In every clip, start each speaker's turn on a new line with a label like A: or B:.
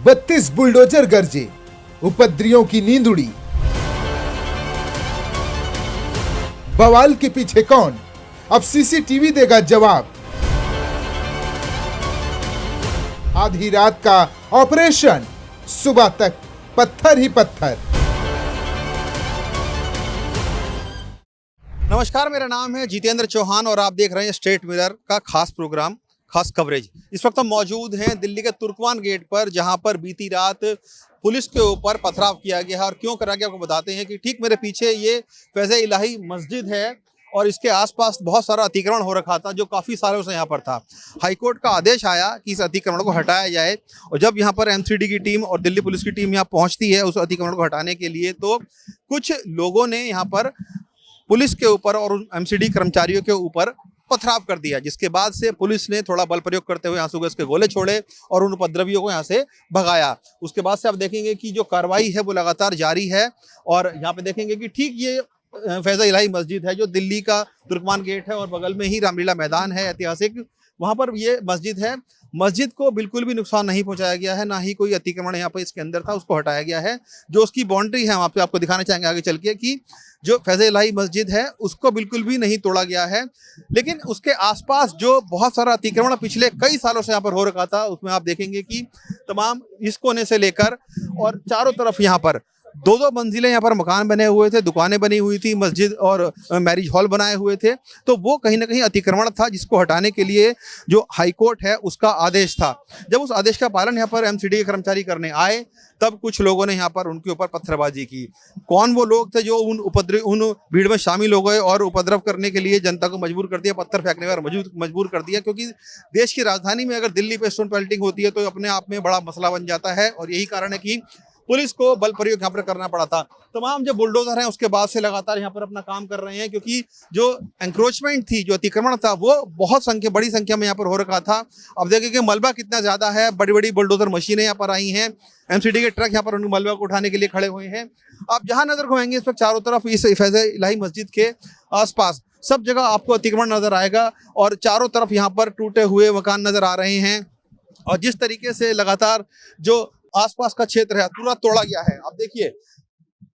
A: 32 bulldozer गरजे, उपद्रवियों की नींद उड़ी। बवाल के पीछे कौन? अब सीसीटीवी देगा जवाब। आधी रात का ऑपरेशन, सुबह तक पत्थर ही पत्थर।
B: नमस्कार, मेरा नाम है जितेंद्र चौहान और आप देख रहे हैं स्टेट मिरर का खास प्रोग्राम, खास कवरेज। इस वक्त हम मौजूद हैं दिल्ली के तुर्कमान गेट पर, जहां पर बीती रात पुलिस के ऊपर पथराव किया गया है। और क्यों करा गया आपको बताते हैं कि ठीक मेरे पीछे ये फैज़ इलाही मस्जिद है और इसके आसपास बहुत सारा अतिक्रमण हो रखा था जो काफ़ी सालों से यहाँ पर था। हाईकोर्ट का आदेश आया कि इस अतिक्रमण को हटाया जाए और जब यहाँ पर एमसीडी की टीम और दिल्ली पुलिस की टीम यहाँ पहुँचती है उस अतिक्रमण को हटाने के लिए, तो कुछ लोगों ने यहाँ पर पुलिस के ऊपर और उन एमसीडी कर्मचारियों के ऊपर पथराव कर दिया, जिसके बाद से पुलिस ने थोड़ा बल प्रयोग करते हुए आंसू गैस के गोले छोड़े और उन उपद्रवियों को यहाँ से भगाया। उसके बाद से आप देखेंगे कि जो कार्रवाई है वो लगातार जारी है और यहाँ पे देखेंगे कि ठीक ये फैज़ इलाही मस्जिद है जो दिल्ली का तुर्कमान गेट है और बगल में ही रामलीला मैदान है ऐतिहासिक, वहाँ पर ये मस्जिद है। मस्जिद को बिल्कुल भी नुकसान नहीं पहुंचाया गया है, ना ही कोई अतिक्रमण यहाँ पर इसके अंदर था उसको हटाया गया है। जो उसकी बाउंड्री है हम आपको दिखाना चाहेंगे आगे चल के कि जो फैज़ इलाही मस्जिद है उसको बिल्कुल भी नहीं तोड़ा गया है, लेकिन उसके आसपास जो बहुत सारा अतिक्रमण पिछले कई सालों से यहाँ पर हो रखा था उसमें आप देखेंगे कि तमाम इस कोने से लेकर और चारों तरफ यहाँ पर दो दो मंजिलें यहाँ पर मकान बने हुए थे, दुकानें बनी हुई थी, मस्जिद और मैरिज हॉल बनाए हुए थे। तो वो कहीं ना कहीं अतिक्रमण था जिसको हटाने के लिए जो हाईकोर्ट है उसका आदेश था। जब उस आदेश का पालन यहाँ पर एमसीडी के कर्मचारी करने आए तब कुछ लोगों ने यहाँ पर उनके ऊपर पत्थरबाजी की। कौन वो लोग थे जो उन भीड़ में शामिल हो गए और उपद्रव करने के लिए जनता को मजबूर कर दिया, पत्थर फेंकने पर मजबूर कर दिया, क्योंकि देश की राजधानी में अगर दिल्ली पे स्टोन पेल्टिंग होती है तो अपने आप में बड़ा मसला बन जाता है और यही कारण है कि पुलिस को बल प्रयोग यहाँ पर करना पड़ा था। तमाम जो बुलडोजर हैं उसके बाद से लगातार यहाँ पर अपना काम कर रहे हैं, क्योंकि जो एंक्रोचमेंट थी, जो अतिक्रमण था वो बड़ी संख्या में यहाँ पर हो रखा था। अब देखें कि मलबा कितना ज़्यादा है, बड़ी बड़ी बुलडोजर मशीनें यहाँ पर आई हैं, एमसीडी के ट्रक यहाँ पर उन मलबा को उठाने के लिए खड़े हुए हैं। आप जहाँ नजर घुमाएंगे इस वक्त चारों तरफ इस फैज़ इलाही मस्जिद के आसपास सब जगह आपको अतिक्रमण नजर आएगा और चारों तरफ यहाँ पर टूटे हुए मकान नजर आ रहे हैं। और जिस तरीके से लगातार जो आसपास का क्षेत्र है पूरा तोड़ा गया है, आप देखिए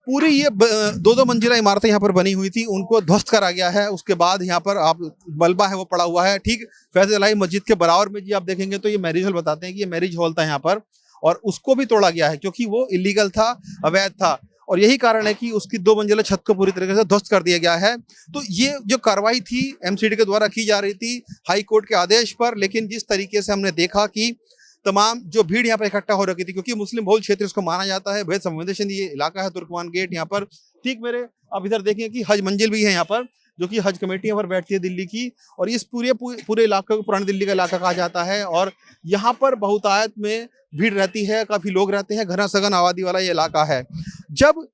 B: पूरी ये दो दो मंजिला इमारतें यहाँ पर बनी हुई थी उनको ध्वस्त करा गया है। उसके बाद यहाँ पर आप मलबा है वो पड़ा हुआ है। ठीक फैज़ इलाही मस्जिद के बराबर में जी आप देखेंगे तो ये मैरिज हॉल बताते हैं कि ये मैरिज हॉल था यहाँ पर और उसको भी तोड़ा गया है क्योंकि वो इलीगल था, अवैध था और यही कारण है कि उसकी 2 मंजिला छत को पूरी तरीके से ध्वस्त कर दिया गया है। तो ये जो कार्रवाई थी एमसीडी के द्वारा की जा रही थी हाई कोर्ट के आदेश पर, लेकिन जिस तरीके से हमने देखा कि तमाम जो भीड़ यहाँ पर इकट्ठा हो रखी थी, क्योंकि मुस्लिम बहुल क्षेत्र इसको माना जाता है, बेहद संवेदनशील ये इलाका है तुर्कमान गेट। यहाँ पर ठीक मेरे आप इधर देखें कि हज मंजिल भी है यहाँ पर, जो कि हज कमेटी यहाँ पर बैठती है दिल्ली की, और इस पूरे इलाके को पुरानी दिल्ली का इलाका कहा जाता है और यहाँ पर बहुतायत में भीड़ रहती है, काफी लोग रहते हैं, घना सघन आबादी वाला ये इलाका है। जब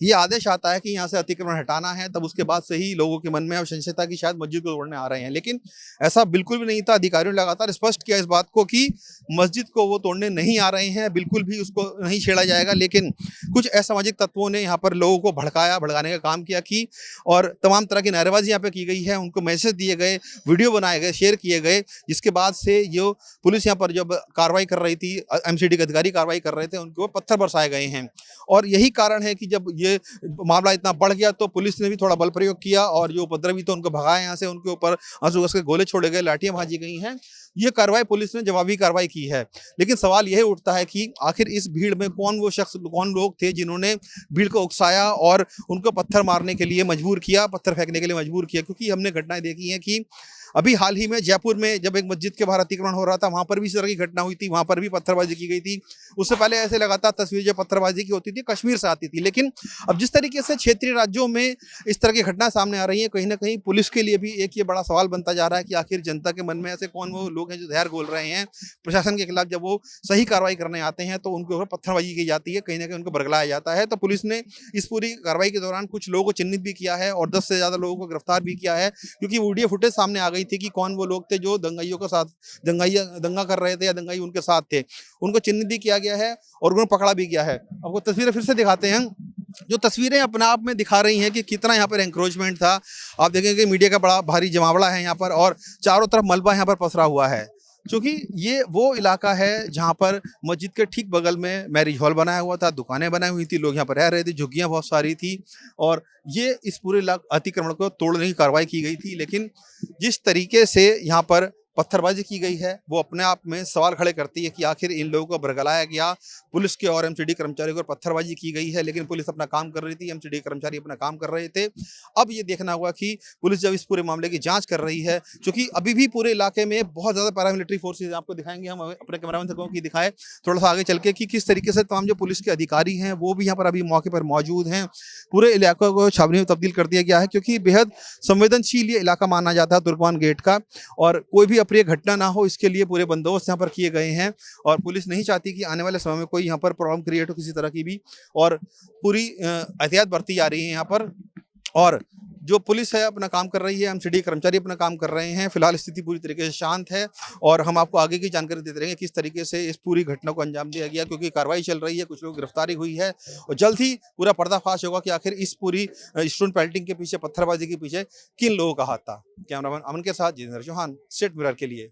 B: ये आदेश आता है कि यहाँ से अतिक्रमण हटाना है तब उसके बाद से ही लोगों के मन में अब संशय था कि शायद मस्जिद को तोड़ने आ रहे हैं, लेकिन ऐसा बिल्कुल भी नहीं था। अधिकारियों ने लगातार स्पष्ट किया इस बात को कि मस्जिद को वो तोड़ने नहीं आ रहे हैं, बिल्कुल भी उसको नहीं छेड़ा जाएगा। लेकिन कुछ असामाजिक तत्वों ने यहाँ पर लोगों को भड़काने का काम किया कि और तमाम तरह की नारेबाजी यहाँ पे की गई है, उनको मैसेज दिए गए, वीडियो बनाए गए, शेयर किए गए, जिसके बाद से जो पुलिस यहाँ पर जब कार्रवाई कर रही थी, एमसीडी के अधिकारी कार्रवाई कर रहे थे, उनके ऊपर पत्थर बरसाए गए हैं। और यही कारण है कि जब ये मामला इतना बढ़ गया तो पुलिस ने भी थोड़ा बल प्रयोग किया और जो उपद्रवी थे उनको भगाया यहाँ से, उनके ऊपर आंसू गैस के गोले छोड़े गए, लाठियां भाजी गई हैं। ये कार्रवाई पुलिस ने जवाबी कार्रवाई की है, लेकिन सवाल यह उठता है कि आखिर इस भीड़ में कौन लोग थे जिन्होंने भीड़ को उकसाया और उनको पत्थर मारने के लिए मजबूर किया, पत्थर फेंकने के लिए मजबूर किया। क्योंकि हमने घटनाएं देखी हैं कि अभी हाल ही में जयपुर में जब एक मस्जिद के बाहर अतिक्रमण हो रहा था वहां पर भी इस तरह की घटना हुई थी, वहां पर भी पत्थरबाजी की गई थी। उससे पहले ऐसे लगातार तस्वीर जो पत्थरबाजी की होती थी कश्मीर से आती थी। लेकिन अब जिस तरीके से क्षेत्रीय राज्यों में इस तरह की घटना सामने आ रही है, कहीं ना कहीं पुलिस के लिए भी एक ये बड़ा सवाल बनता जा रहा है कि आखिर जनता के मन में ऐसे कौन वो लोग हैं जो जहर घोल रहे हैं प्रशासन के खिलाफ। जब वो सही कार्रवाई करने आते हैं तो उनके ऊपर पत्थरबाजी की जाती है, कहीं ना कहीं उनको बरगलाया जाता है। तो पुलिस ने इस पूरी कार्रवाई के दौरान कुछ लोगों को चिन्हित भी किया है और 10 से ज़्यादा लोगों को गिरफ्तार भी किया है, क्योंकि वीडियो फुटेज सामने आ गई थी कि कौन वो लोग थे जो दंगाइयों के साथ दंगा कर रहे थे या दंगाई उनके साथ थे। उनको चिन्हित भी किया गया है और उन्हें पकड़ा भी गया है। आपको तस्वीरें फिर से दिखाते हैं। जो तस्वीरें अपने आप में दिखा रही हैं कि कितना यहाँ पर एंक्रोचमेंट था। आप देखेंगे मीडिया का बड़ा भारी जमावड़ा है यहाँ पर और चारों तरफ मलबा यहाँ पर पसरा हुआ है। क्योंकि ये वो इलाका है जहाँ पर मस्जिद के ठीक बगल में मैरिज हॉल बनाया हुआ था, दुकानें बनाई हुई थी, लोग यहाँ पर रह रहे थे, झुग्गियाँ बहुत सारी थी और ये इस पूरे अतिक्रमण को तोड़ने की कार्रवाई की गई थी। लेकिन जिस तरीके से यहाँ पर पत्थरबाजी की गई है वो अपने आप में सवाल खड़े करती है कि आखिर इन लोगों को बरगलाया गया, पुलिस के और एमसीडी कर्मचारियों पर पत्थरबाजी की गई है, लेकिन पुलिस अपना काम कर रही थी, एमसीडी कर्मचारी अपना काम कर रहे थे। अब ये देखना होगा कि पुलिस जब इस पूरे मामले की जांच कर रही है, क्योंकि अभी भी पूरे इलाके में बहुत ज़्यादा पैरामिलिट्री फोर्सेज आपको दिखाएंगे, हम अपने कैमरामैन से कहूँ कि दिखाए थोड़ा सा आगे चल के कि किस तरीके से तमाम जो पुलिस के अधिकारी हैं वो भी यहाँ पर अभी मौके पर मौजूद हैं। पूरे इलाके को छावनी में तब्दील कर दिया गया है क्योंकि बेहद संवेदनशील ये इलाका माना जाता है तुर्कमान गेट का, और कोई भी अप्रिय घटना ना हो इसके लिए पूरे बंदोबस्त यहाँ पर किए गए हैं और पुलिस नहीं चाहती कि आने वाले समय में कोई यहाँ पर प्रॉब्लम क्रिएट हो किसी तरह की भी, और पूरी एहतियात बरती जा रही है यहाँ पर। और जो पुलिस है अपना काम कर रही है, एमसीडी कर्मचारी अपना काम कर रहे हैं। फिलहाल स्थिति पूरी तरीके से शांत है और हम आपको आगे की जानकारी देते रहेंगे किस तरीके से इस पूरी घटना को अंजाम दिया गया, क्योंकि कार्रवाई चल रही है, कुछ लोग गिरफ्तारी हुई है और जल्द ही पूरा पर्दाफाश होगा कि आखिर इस पूरी स्टोन पेल्टिंग के पीछे, पत्थरबाजी के पीछे किन लोगों का हाथ था। कैमरामैन अमन के साथ जितेंद्र चौहान, स्टेट मिरर के लिए।